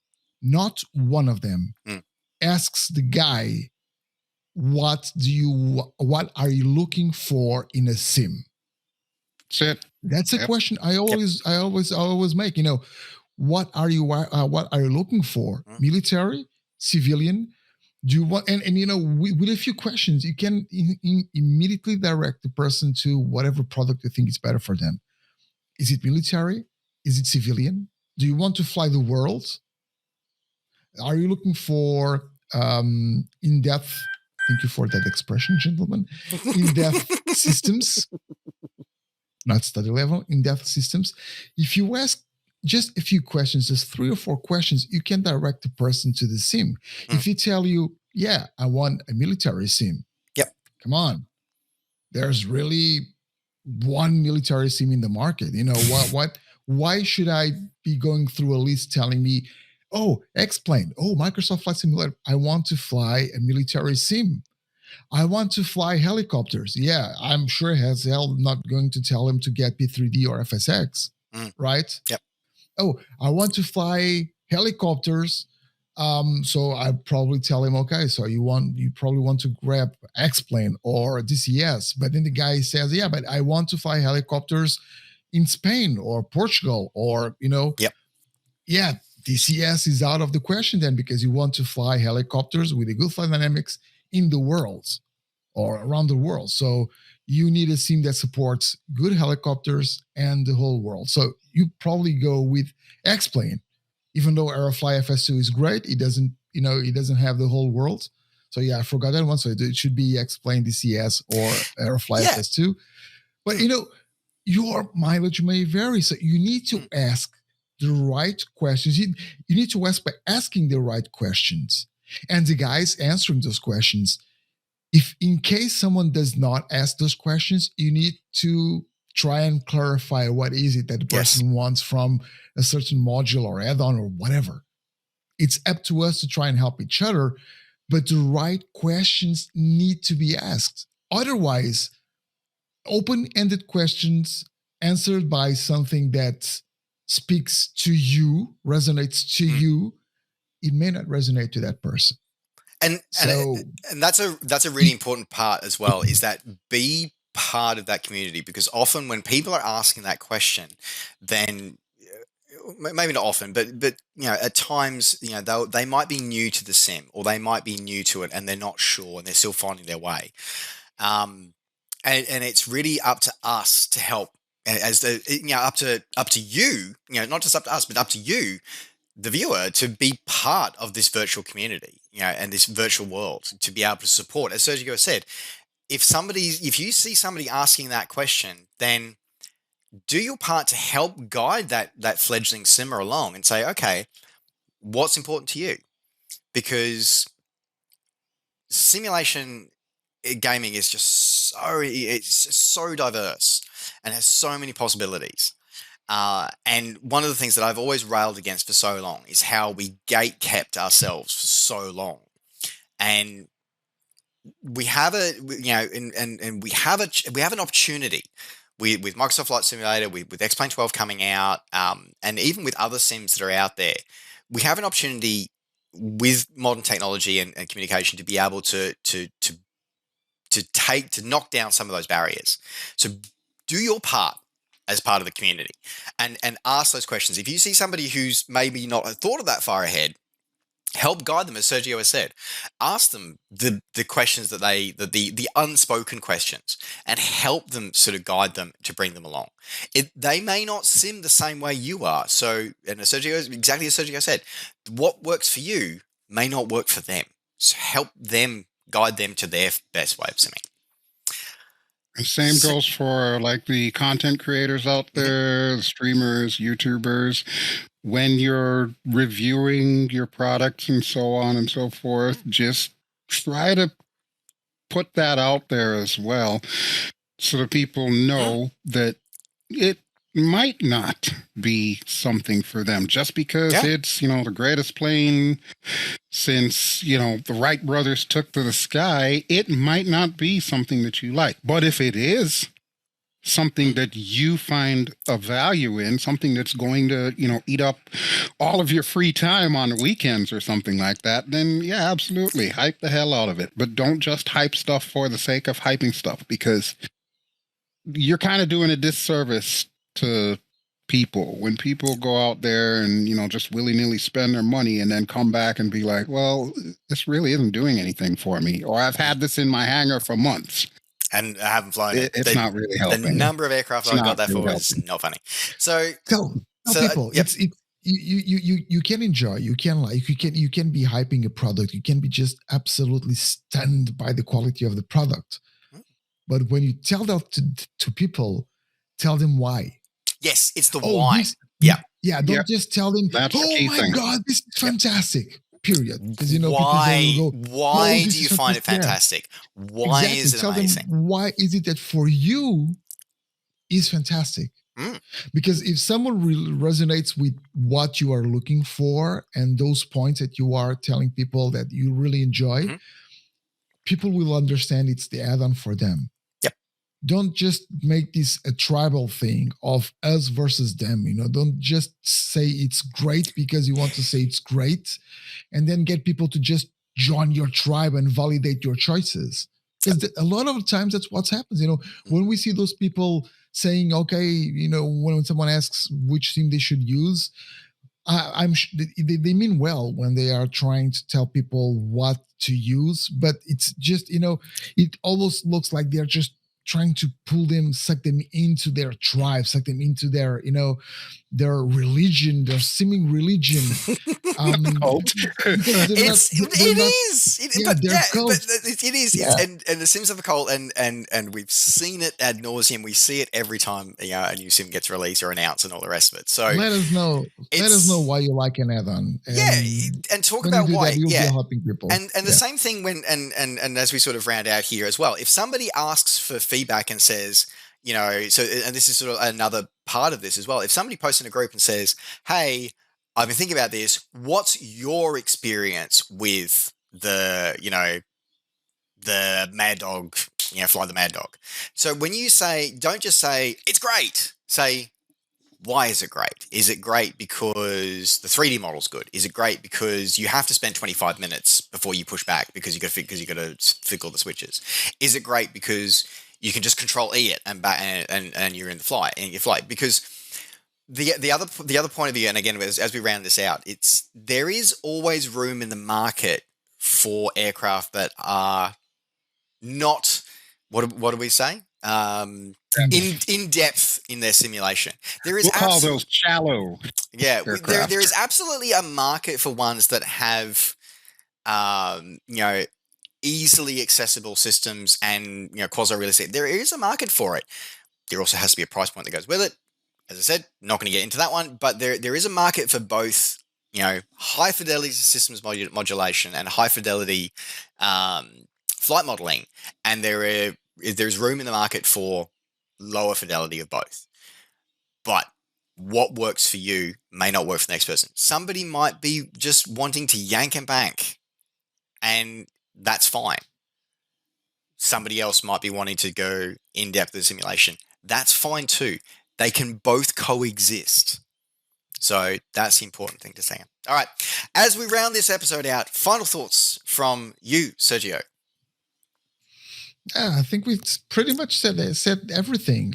asks the guy, what are you looking for in a sim? That's it. That's a question I always make. What are you looking for? Military, civilian? Do you want, and with a few questions, you can immediately direct the person to whatever product you think is better for them. Is it military? Is it civilian? Do you want to fly the world? Are you looking for in-depth? Thank you for that expression, gentlemen. In-depth systems, not study level, in-depth systems. If you ask just a few questions, just 3 or 4 questions, you can direct the person to the sim. If you tell you, I want a military sim. Yep. Come on. There's really one military sim in the market. Why should I be going through a list telling me, X-Plane, Microsoft Flight Simulator, I want to fly a military sim. I want to fly helicopters. Yeah, I'm sure as hell not going to tell him to get P3D or FSX, right? Yep. I want to fly helicopters. So I probably tell him, okay, so you probably want to grab X-Plane or DCS. But then the guy says, but I want to fly helicopters in Spain or Portugal or, Yep. Yeah, DCS is out of the question then because you want to fly helicopters with a good flight dynamics in the world or around the world. So you need a sim that supports good helicopters and the whole world. So you probably go with X-Plane, even though Aerofly FS2 is great. It doesn't have the whole world. So I forgot that one. So it should be X-Plane DCS or Aerofly FS2. But your mileage may vary. So you need to ask the right questions. You need to ask by asking the right questions. And the guys answering those questions, if in case someone does not ask those questions, you need to try and clarify what is it that the person wants from a certain module or add-on or whatever. It's up to us to try and help each other, but the right questions need to be asked. Otherwise, open-ended questions answered by something that speaks to you, resonates to you, it may not resonate to that person. And that's a really important part as well, is that be part of that community, because often when people are asking that question, then maybe not often, but at times, they might be new to the sim or they might be new to it and they're not sure and they're still finding their way. and it's really up to us to help as the up to you, not just up to us, but up to you, the viewer, to be part of this virtual community, and this virtual world, to be able to support. As Sergio said, if you see somebody asking that question, then do your part to help guide that fledgling simmer along and say, okay, what's important to you? Because simulation gaming is just so diverse and has so many possibilities. And one of the things that I've always railed against for so long is how we gate kept ourselves for so long. And we have and we have an opportunity with Microsoft Flight Simulator, with X-Plane 12 coming out, and even with other sims that are out there. We have an opportunity with modern technology and communication to be able to knock down some of those barriers. So do your part as part of the community and ask those questions. If you see somebody who's maybe not thought of that far ahead, help guide them, as Sergio has said. Ask them the questions that the unspoken questions, and help them sort of guide them to bring them along. They may not sim the same way you are. So, and exactly as Sergio said, what works for you may not work for them. So help them, guide them to their best way of simming. And same goes for like the content creators out there, the streamers, YouTubers. When you're reviewing your products and so on and so forth, just try to put that out there as well, so that people know that it might not be something for them just because it's, the greatest plane since, the Wright brothers took to the sky. It might not be something that you like. But if it is something that you find a value in, something that's going to, eat up all of your free time on the weekends or something like that, then yeah, absolutely, hype the hell out of it. But don't just hype stuff for the sake of hyping stuff, because you're kind of doing a disservice to people when people go out there and, just willy-nilly spend their money and then come back and be like, well, this really isn't doing anything for me, or I've had this in my hangar for months and I haven't flown it. It's not really helping. The number of aircraft I got that for is not funny. So tell people, it's you can enjoy, you can like, you can be hyping a product, you can be just absolutely stunned by the quality of the product. But when you tell that to people, tell them why. Yes, it's the why. Don't just tell them, that's oh my God, this is fantastic. Period. Because why? People go, why do you find it fantastic? Why is it amazing? Them, why is it that for you is fantastic? Because if someone resonates with what you are looking for and those points that you are telling people that you really enjoy, people will understand it's the add-on for them. Don't just make this a tribal thing of us versus them. Don't just say it's great because you want to say it's great, and then get people to just join your tribe and validate your choices. Because a lot of times that's what happens. When we see those people saying, okay, when someone asks which sim they should use, I'm they mean well when they are trying to tell people what to use, but it's just, it almost looks like they're just trying to suck them into their tribe, suck them into their, their religion, their seeming religion. It is. Yeah. And the Sims of a cult, and we've seen it ad nauseum. We see it every time a new sim gets released or announced and all the rest of it. So let us know. Let us know why you like an add-on. And talk about why. You'll be helping people. And the same thing when and as we sort of round out here as well, if somebody asks for feedback and says, and this is sort of another part of this as well. If somebody posts in a group and says, hey, I've been thinking about this, what's your experience with the Mad Dog, Fly the Mad Dog? So when you say, don't just say, it's great, say, why is it great? Is it great because the 3D model's good? Is it great because you have to spend 25 minutes before you push back because you got to fiddle the switches? Is it great because you can just control E it and you're in the flight and you flight? Because the other point of view, and again as we round this out, there is always room in the market for aircraft that are not what do we say? in depth in their simulation. There is we'll call those shallow. There is absolutely a market for ones that have easily accessible systems and quasi-realistic. There is a market for it. There also has to be a price point that goes with it. As I said, not going to get into that one, but there is a market for both, high fidelity systems modulation and high fidelity flight modeling, and there's room in the market for lower fidelity of both. But what works for you may not work for the next person. Somebody might be just wanting to yank and bank, and that's fine. Somebody else might be wanting to go in depth with the simulation. That's fine too. They can both coexist. So that's the important thing to say. All right. As we round this episode out, final thoughts from you, Sergio. Yeah, I think we've pretty much said everything.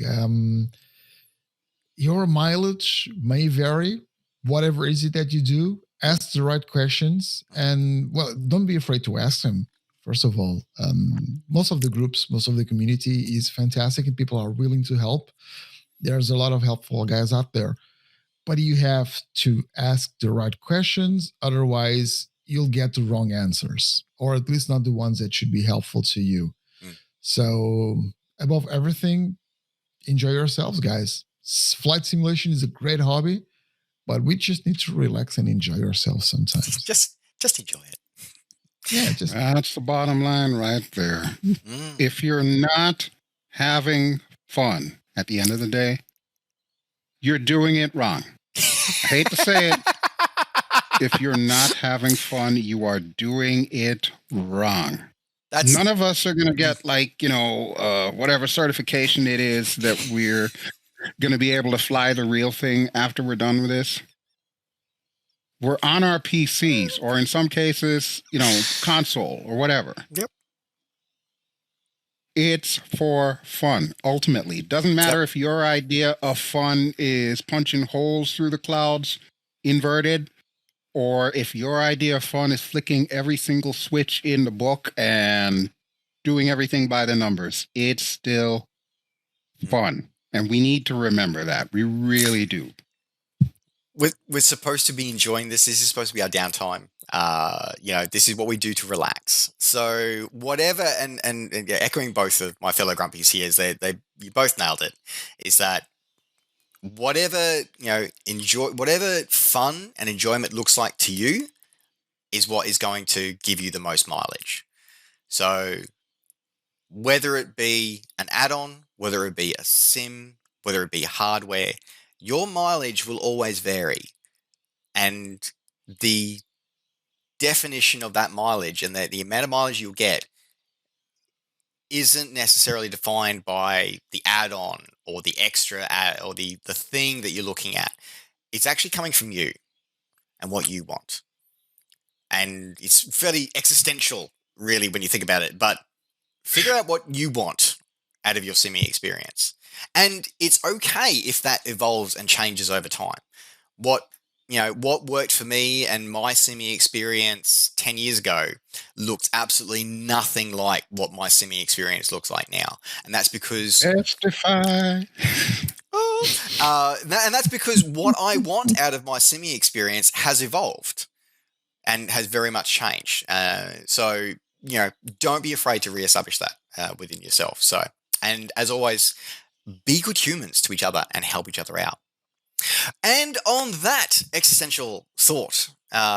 Your mileage may vary. Whatever is it that you do, ask the right questions, and don't be afraid to ask them. First of all, most of the groups, most of the community is fantastic, and people are willing to help. There's a lot of helpful guys out there, but you have to ask the right questions. Otherwise, you'll get the wrong answers, or at least not the ones that should be helpful to you. So above everything, enjoy yourselves, guys. Flight simulation is a great hobby, but we just need to relax and enjoy ourselves sometimes. Just enjoy it. Yeah, that's the bottom line right there. If you're not having fun at the end of the day, you're doing it wrong. I hate to say it. If you're not having fun, you are doing it wrong. None of us are going to get whatever certification it is that we're going to be able to fly the real thing after we're done with this. We're on our PCs, or in some cases, console or whatever. Yep. It's for fun, ultimately. Doesn't matter if your idea of fun is punching holes through the clouds inverted, or if your idea of fun is flicking every single switch in the book and doing everything by the numbers. It's still fun. And we need to remember that. We really do. We're supposed to be enjoying this. This is supposed to be our downtime. This is what we do to relax. So whatever, and echoing both of my fellow grumpies here, is you both nailed it. Is that whatever whatever fun and enjoyment looks like to you is what is going to give you the most mileage. So whether it be an add-on, whether it be a sim, whether it be hardware, your mileage will always vary. And the definition of that mileage and the amount of mileage you'll get isn't necessarily defined by the add-on or the extra or the thing that you're looking at. It's actually coming from you and what you want. And it's fairly existential, really, when you think about it. But figure out what you want out of your simming experience. And it's okay if that evolves and changes over time. What worked for me and my simming experience 10 years ago looked absolutely nothing like what my simming experience looks like now. And that's because... Testify. And that's because what I want out of my simming experience has evolved and has very much changed. So, don't be afraid to reestablish that within yourself. So, and as always, be good humans to each other and help each other out. And on that existential thought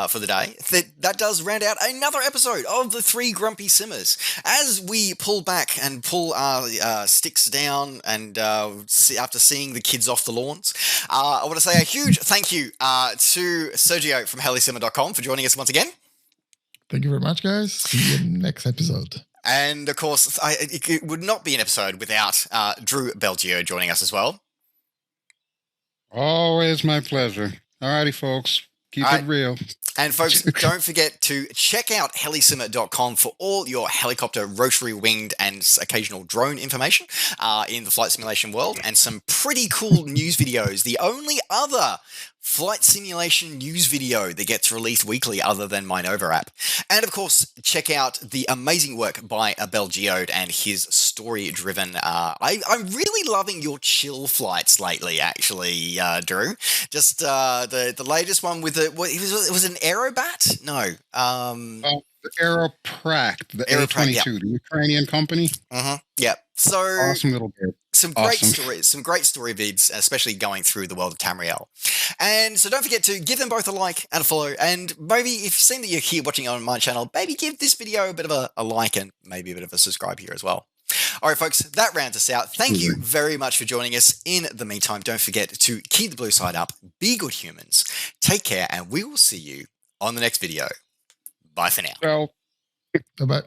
for the day, that does round out another episode of the Three Grumpy Simmers. As we pull back and pull our sticks down and after seeing the kids off the lawns, I want to say a huge thank you to Sérgio from Helisimmer.com for joining us once again. Thank you very much, guys. See you in the next episode. And, of course, it would not be an episode without Drew BelGeode joining us as well. Always my pleasure. All righty, folks. Keep it real. And, folks, don't forget to check out Helisimmer.com for all your helicopter, rotary winged, and occasional drone information in the flight simulation world, and some pretty cool news videos. The only other flight simulation news video that gets released weekly other than my Nova app. And of course, check out the amazing work by BelGeode and his story-driven. I'm really loving your chill flights lately, actually, Drew. Just the latest one with it was an Aerobat? No. The Aeropract, the Aeropract, A-22, the Ukrainian company. Yeah. So Awesome little bit. some great stories, some great story vids, especially going through the world of Tamriel. And so don't forget to give them both a like and a follow. And maybe if you've seen that you're here watching on my channel, maybe give this video a bit of a like and maybe a bit of a subscribe here as well. All right, folks, that rounds us out. Thank you very much for joining us. In the meantime, don't forget to keep the blue side up, be good humans, take care, and we will see you on the next video. Bye for now. Well, Bye-bye.